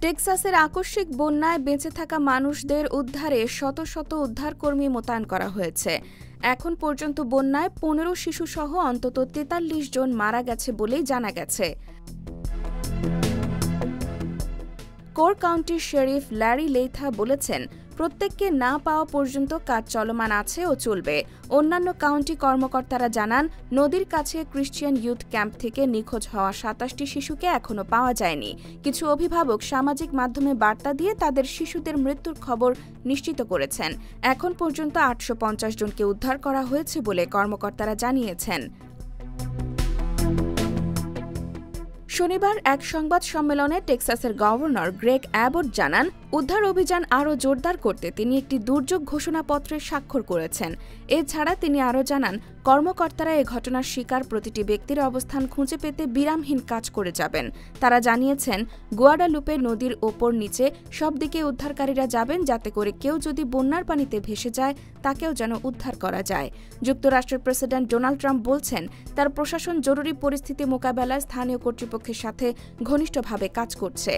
টেক্সাসের আকস্মিক বন্যায় বেঁচে থাকা মানুষদের উদ্ধারে শত শত উদ্ধারকর্মী মোতায়েন করা হয়েছে। এখন পর্যন্ত বন্যায় 15 শিশুসহ অন্তত 43 জন মারা গেছে বলেই জানা গেছে। কোর কাউন্টির শেরিফ ল্যারি লেইথা বলেছেন, প্রত্যেককে না পাওয়া পর্যন্ত কাজ চলমান আছে ও চলবে। অন্যান্য কাউন্টি কর্মকর্তারা জানান, নদীর কাছে ক্রিশ্চিয়ান ইউথ ক্যাম্প থেকে নিখোঁজ হওয়া 27টি শিশুকে এখনো পাওয়া যায়নি। কিছু অভিভাবক সামাজিক মাধ্যমে বার্তা দিয়ে তাদের শিশুদের মৃত্যুর খবর নিশ্চিত করেছেন। এখন পর্যন্ত 850 জনকে উদ্ধার করা হয়েছে বলে কর্মকর্তারা জানিয়েছেন। শনিবার এক সংবাদ সম্মেলনে টেক্সাসের গভর্নর গ্রেগ অ্যাবট জানান, উদ্ধার অভিযান আরও জোরদার করতে তিনি একটি দুর্যোগ ঘোষণাপত্রে স্বাক্ষর করেছেন। এছাড়া তিনি আরও জানান, কর্মকর্তারা এ ঘটনার শিকার প্রতিটি ব্যক্তির অবস্থান খুঁজে পেতে বিরামহীন কাজ করে যাবেন। তারা জানিয়েছেন, গুয়াডালুপে নদীর ওপর নিচে সব দিকে উদ্ধারকারীরা যাবেন, যাতে করে কেউ যদি বন্যার পানিতে ভেসে যায় তাকেও যেন উদ্ধার করা যায়। যুক্তরাষ্ট্রের প্রেসিডেন্ট ডোনাল্ড ট্রাম্প বলছেন, তার প্রশাসন জরুরি পরিস্থিতি মোকাবেলায় স্থানীয় কর্তৃপক্ষের সাথে ঘনিষ্ঠভাবে কাজ করছে।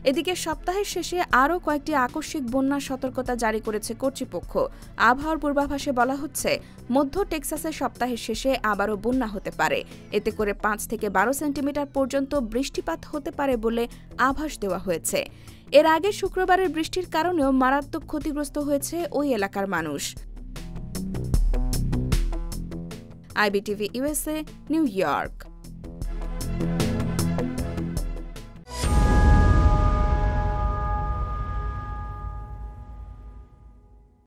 এদিকে সপ্তাহের শেষে আরও কয়েকটি আকস্মিক বন্যার সতর্কতা জারি করেছে কর্তৃপক্ষ। আবহাওয়ার পূর্বাভাসে বলা হচ্ছে, মধ্য টেক্সাসে সপ্তাহের শেষে আবারও বন্যা হতে পারে। এতে করে 5 থেকে 12 সেন্টিমিটার পর্যন্ত বৃষ্টিপাত হতে পারে বলে আভাস দেওয়া হয়েছে। এর আগে শুক্রবারের বৃষ্টির কারণেও মারাত্মক ক্ষতিগ্রস্ত হয়েছে ওই এলাকার মানুষ। IBTV USA, new York.